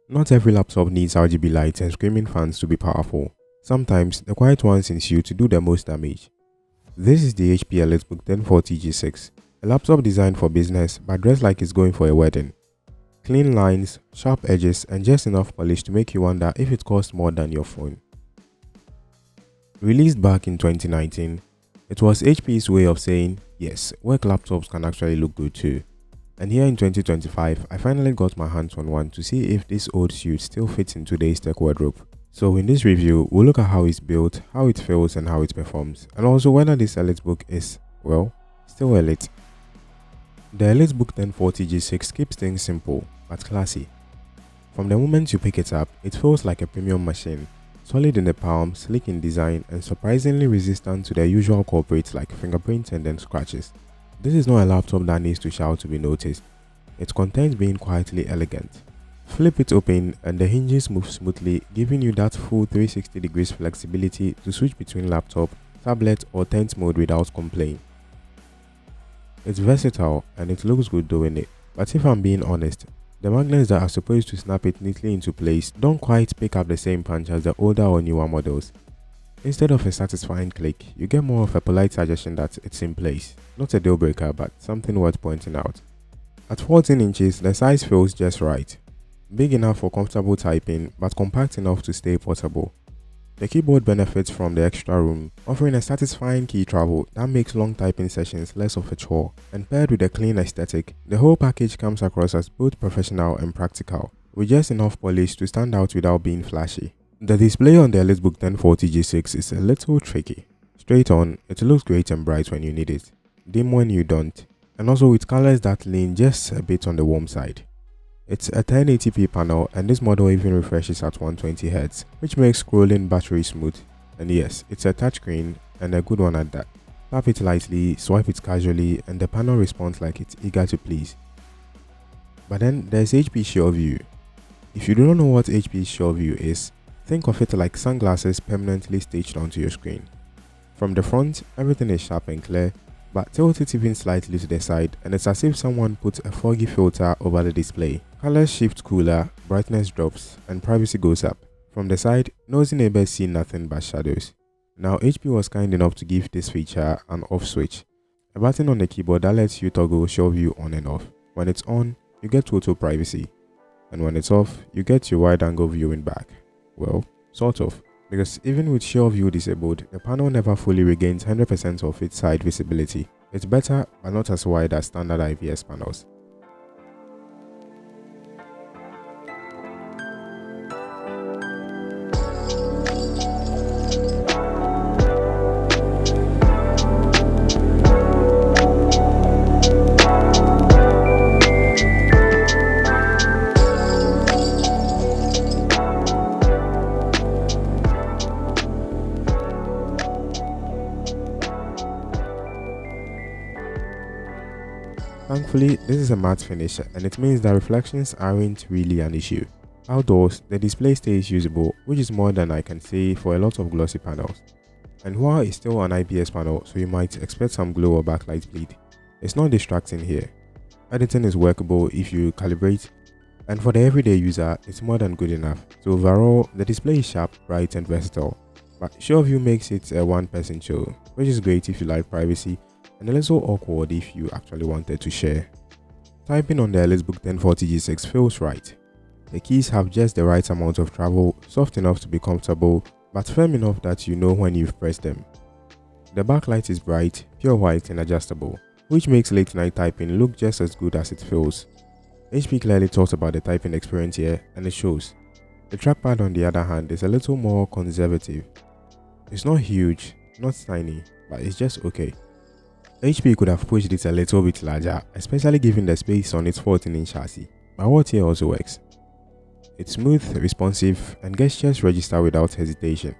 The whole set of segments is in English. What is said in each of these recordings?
Not every laptop needs RGB lights and screaming fans to be powerful. Sometimes, the quiet ones ensue to do the most damage. This is the HP EliteBook 1040G6, a laptop designed for business but dressed like it's going for a wedding. Clean lines, sharp edges, and just enough polish to make you wonder if it costs more than your phone. Released back in 2019, it was HP's way of saying, yes, work laptops can actually look good too. And here in 2025, I finally got my hands on one to see if this old suit still fits in today's tech wardrobe. So in this review, we'll look at how it's built, how it feels and how it performs, and also whether this EliteBook is, well, still elite. The EliteBook 1040G6 keeps things simple, but classy. From the moment you pick it up, it feels like a premium machine, solid in the palm, sleek in design, and surprisingly resistant to the usual culprits like fingerprints and then scratches. This is not a laptop that needs to shout to be noticed. Its content being quietly elegant. Flip it open and the hinges move smoothly, giving you that full 360 degrees flexibility to switch between laptop, tablet or tent mode without complaint. It's versatile and it looks good doing it, but if I'm being honest, the magnets that are supposed to snap it neatly into place don't quite pick up the same punch as the older or newer models. Instead of a satisfying click, you get more of a polite suggestion that it's in place. Not a deal breaker, but something worth pointing out. At 14 inches, the size feels just right. Big enough for comfortable typing, but compact enough to stay portable. The keyboard benefits from the extra room, offering a satisfying key travel that makes long typing sessions less of a chore, and paired with a clean aesthetic, the whole package comes across as both professional and practical, with just enough polish to stand out without being flashy. The display on the EliteBook 1040G6 is a little tricky. Straight on, it looks great and bright when you need it, dim when you don't, and also with colors that lean just a bit on the warm side. It's a 1080p panel and this model even refreshes at 120Hz, which makes scrolling battery smooth. And yes, it's a touchscreen and a good one at that. Tap it lightly, swipe it casually, and the panel responds like it's eager to please. But then there's HP SureView. If you do not know what HP SureView is, think of it like sunglasses permanently stitched onto your screen. From the front, everything is sharp and clear, but tilt it even slightly to the side and it's as if someone put a foggy filter over the display. Colors shift cooler, brightness drops, and privacy goes up. From the side, nosy neighbors see nothing but shadows. Now HP was kind enough to give this feature an off switch, a button on the keyboard that lets you toggle SureView on and off. When it's on, you get total privacy, and when it's off, you get your wide angle viewing back. Well, sort of, because even with SureView disabled, the panel never fully regains 100% of its side visibility. It's better, but not as wide as standard IPS panels. Thankfully, this is a matte finish and it means that reflections aren't really an issue. Outdoors, the display stays usable, which is more than I can say for a lot of glossy panels. And while it's still an IPS panel, so you might expect some glow or backlight bleed, it's not distracting here. Editing is workable if you calibrate, and for the everyday user, it's more than good enough. So overall, the display is sharp, bright and versatile. But SureView makes it a one-person show, which is great if you like privacy, and a little awkward if you actually wanted to share. Typing on the EliteBook 1040G6 feels right. The keys have just the right amount of travel, soft enough to be comfortable, but firm enough that you know when you've pressed them. The backlight is bright, pure white and adjustable, which makes late night typing look just as good as it feels. HP clearly thought about the typing experience here, and it shows. The trackpad on the other hand is a little more conservative. It's not huge, not tiny, but it's just okay. HP could have pushed it a little bit larger, especially given the space on its 14-inch chassis, but what here also works. It's smooth, responsive, and gestures register without hesitation.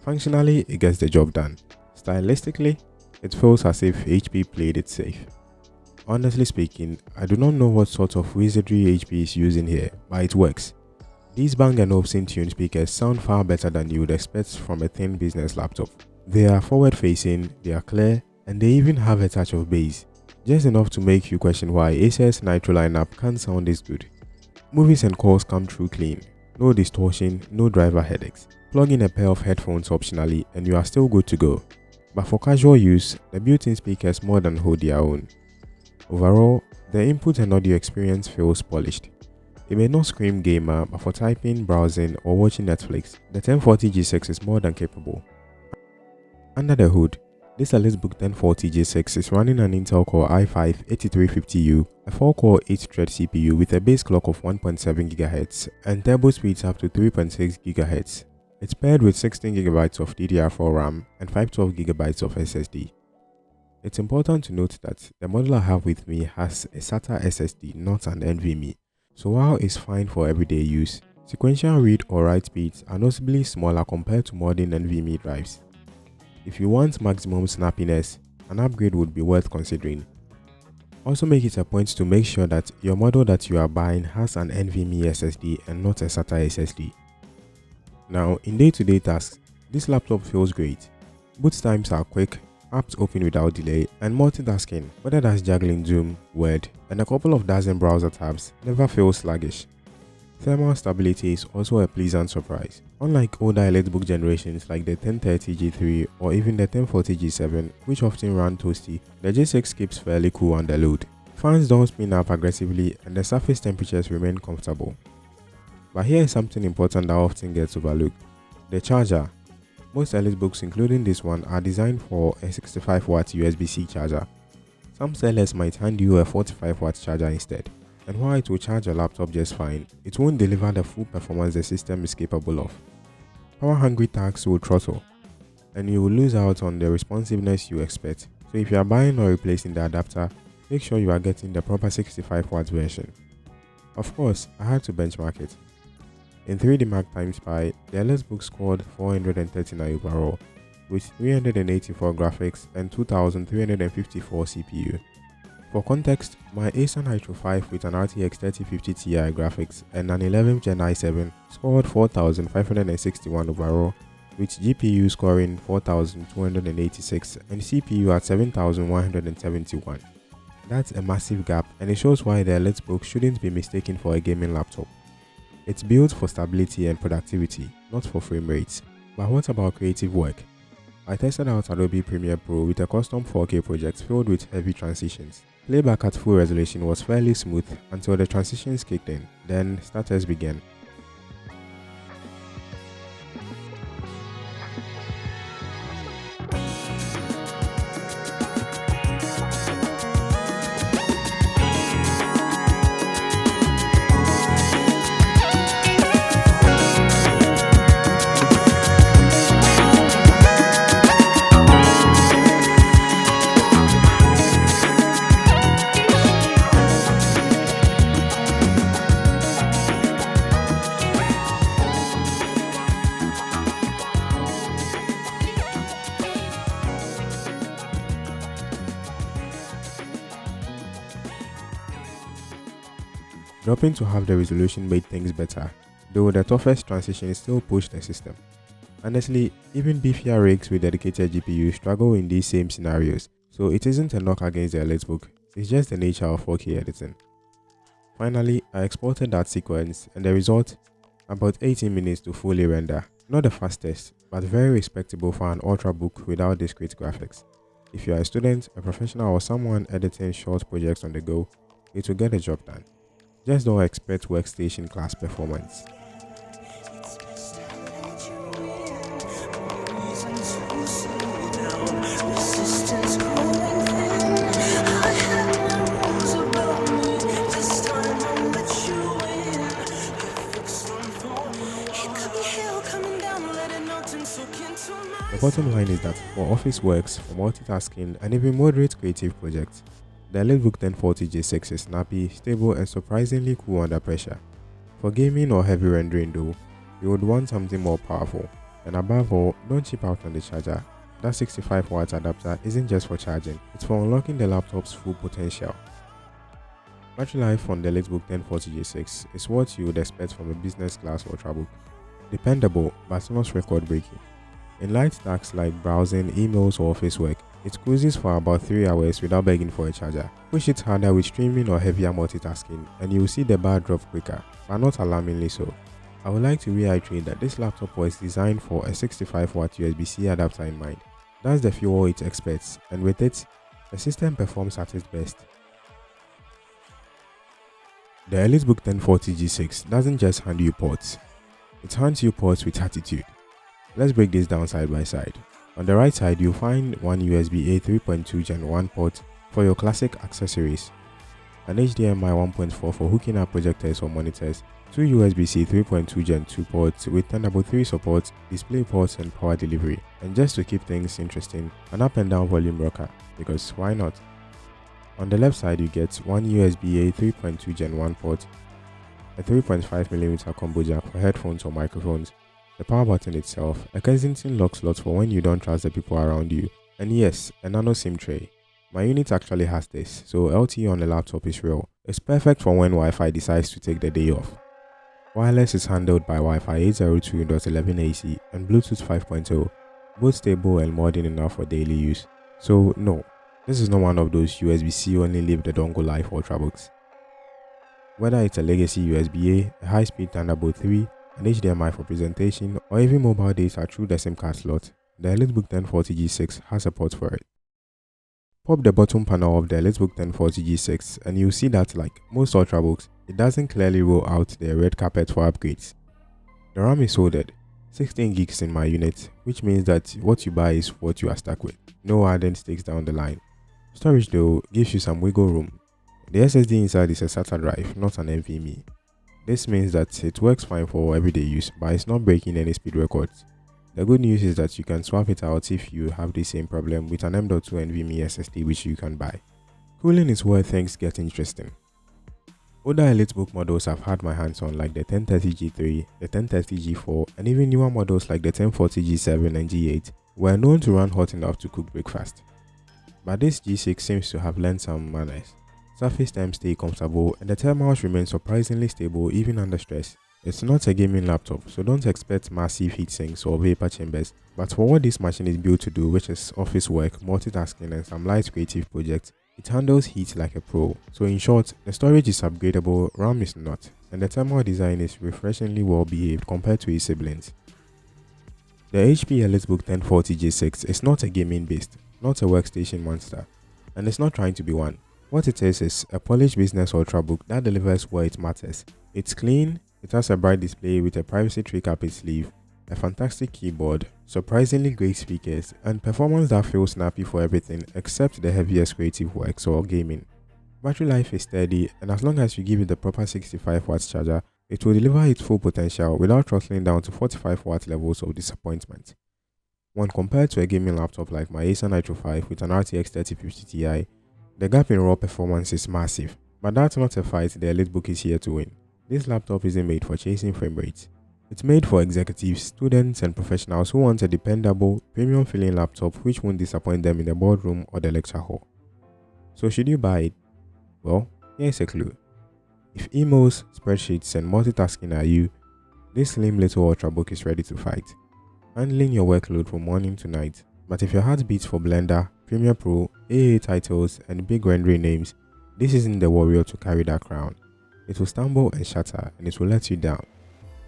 Functionally, it gets the job done. Stylistically, it feels as if HP played it safe. Honestly speaking, I do not know what sort of wizardry HP is using here, but it works. These Bang & Olufsen tuned speakers sound far better than you would expect from a thin business laptop. They are forward-facing, they are clear, and they even have a touch of bass, just enough to make you question why Acer's Nitro lineup can't sound this good. Movies and calls come through clean. No distortion, no driver headaches. Plug in a pair of headphones optionally and you are still good to go. But for casual use, the built-in speakers more than hold their own. Overall, the input and audio experience feels polished. It may not scream gamer, but for typing, browsing, or watching Netflix, the 1040G6 is more than capable. Under the hood, this EliteBook 1040G6 is running an Intel Core i5-8350U, a 4-core 8-thread CPU with a base clock of 1.7 GHz and turbo speeds up to 3.6 GHz. It's paired with 16GB of DDR4 RAM and 512GB of SSD. It's important to note that the model I have with me has a SATA SSD, not an NVMe. So while it's fine for everyday use, sequential read or write speeds are noticeably smaller compared to modern NVMe drives. If you want maximum snappiness, an upgrade would be worth considering. Also make it a point to make sure that your model that you are buying has an NVMe SSD and not a SATA SSD. Now, in day-to-day tasks, this laptop feels great. Boot times are quick, apps open without delay, and multitasking, whether that's juggling Zoom, Word, and a couple of dozen browser tabs, never feels sluggish. Thermal stability is also a pleasant surprise. Unlike older EliteBook generations like the 1030G3 or even the 1040G7, which often run toasty, the G6 keeps fairly cool under load. Fans don't spin up aggressively and the surface temperatures remain comfortable. But here is something important that often gets overlooked: the charger. Most EliteBooks, including this one, are designed for a 65W USB-C charger. Some sellers might hand you a 45W charger instead. And while it will charge your laptop just fine, it won't deliver the full performance the system is capable of. Power-hungry tasks will throttle, and you will lose out on the responsiveness you expect. So if you are buying or replacing the adapter, make sure you are getting the proper 65W version. Of course, I had to benchmark it. In 3D Mark x Pi, the EliteBook scored 439 overall, with 384 graphics and 2354 CPU. For context, my Acer Nitro 5 with an RTX 3050 Ti graphics and an 11th Gen i7 scored 4561 overall, with GPU scoring 4286 and CPU at 7171. That's a massive gap, and it shows why the EliteBook shouldn't be mistaken for a gaming laptop. It's built for stability and productivity, not for frame rates. But what about creative work? I tested out Adobe Premiere Pro with a custom 4K project filled with heavy transitions. Playback at full resolution was fairly smooth until the transitions kicked in, then stutters began. Dropping to half the resolution made things better, though the toughest transition still pushed the system. Honestly, even beefier rigs with dedicated GPU struggle in these same scenarios, so it isn't a knock against the EliteBook, it's just the nature of 4K editing. Finally, I exported that sequence and the result, about 18 minutes to fully render. Not the fastest, but very respectable for an Ultrabook without discrete graphics. If you are a student, a professional, or someone editing short projects on the go, it will get the job done. Just don't expect workstation class performance. The bottom line is that for office works, for multitasking, and even moderate creative projects, the EliteBook 1040G6 is snappy, stable, and surprisingly cool under pressure. For gaming or heavy rendering though, you would want something more powerful. And above all, don't cheap out on the charger. That 65W adapter isn't just for charging, it's for unlocking the laptop's full potential. Battery life on the EliteBook 1040G6 is what you would expect from a business class Ultrabook. Dependable, but not record breaking. In light tasks like browsing, emails, or office work, It cruises for about 3 hours without begging for a charger. Push it harder with streaming or heavier multitasking and you will see the bar drop quicker, but not alarmingly so. I would like to reiterate that this laptop was designed for a 65W USB-C adapter in mind. That's the fuel it expects, and with it, the system performs at its best. The EliteBook 1040 G6 doesn't just hand you ports, it hands you ports with attitude. Let's break this down side by side. On the right side, you'll find one USB-A 3.2 Gen 1 port for your classic accessories, an HDMI 1.4 for hooking up projectors or monitors, two USB-C 3.2 Gen 2 ports with Thunderbolt 3 support, display ports and power delivery, and just to keep things interesting, an up and down volume rocker, because why not? On the left side you get one USB-A 3.2 Gen 1 port, a 3.5mm combo jack for headphones or microphones, the power button itself, a Kensington lock slot for when you don't trust the people around you, and yes, a nano SIM tray. My unit actually has this, so LTE on the laptop is real. It's perfect for when Wi-Fi decides to take the day off. Wireless is handled by Wi-Fi 802.11ac and Bluetooth 5.0, both stable and modern enough for daily use. So no, this is not one of those USB-C only leave the dongle life Ultrabooks. Whether it's a legacy USB-A, a high-speed Thunderbolt 3, an HDMI for presentation, or even mobile data through the SIM card slot, the EliteBook 1040 G6 has support for it. Pop the bottom panel of the EliteBook 1040 G6 and you'll see that, like most Ultrabooks, it doesn't clearly roll out the red carpet for upgrades. The RAM is soldered, 16 gigs in my unit, which means that what you buy is what you are stuck with, no added stakes down the line. Storage though gives you some wiggle room. The SSD inside is a SATA drive, not an NVMe. This means that it works fine for everyday use, but it's not breaking any speed records. The good news is that you can swap it out if you have the same problem with an M.2 NVMe SSD which you can buy. Cooling is where things get interesting. Older EliteBook models I've had my hands on, like the 1030G3, the 1030G4, and even newer models like the 1040G7 and G8 were known to run hot enough to cook breakfast. But this G6 seems to have learned some manners. Surface temps stay comfortable and the thermals remain surprisingly stable even under stress. It's not a gaming laptop, so don't expect massive heatsinks or vapor chambers, but for what this machine is built to do, which is office work, multitasking and some light creative projects, it handles heat like a pro. So in short, the storage is upgradable, RAM is not, and the thermal design is refreshingly well behaved compared to its siblings. The HP EliteBook 1040 G6 is not a gaming beast, not a workstation monster, and it's not trying to be one. What it is a polished business Ultrabook that delivers where it matters. It's clean, it has a bright display with a privacy tray cap its sleeve, a fantastic keyboard, surprisingly great speakers, and performance that feels snappy for everything except the heaviest creative works or gaming. Battery life is steady, and as long as you give it the proper 65W charger, it will deliver its full potential without throttling down to 45W levels of disappointment. When compared to a gaming laptop like my Acer Nitro 5 with an RTX 3050 Ti, the gap in raw performance is massive, but that's not a fight the EliteBook is here to win. This laptop isn't made for chasing frame rates. It's made for executives, students, and professionals who want a dependable, premium-feeling laptop which won't disappoint them in the boardroom or the lecture hall. So should you buy it? Well, here's a clue. If emails, spreadsheets, and multitasking are you, this slim little Ultrabook is ready to fight, handling your workload from morning to night. But if your heart beats for Blender, Premiere Pro, AA titles, and big rendering names, this isn't the warrior to carry that crown. It will stumble and shatter, and it will let you down.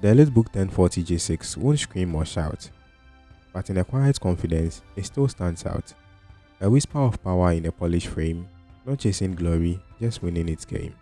The EliteBook 1040 G6 won't scream or shout, but in a quiet confidence, it still stands out. A whisper of power in a polished frame, not chasing glory, just winning its game.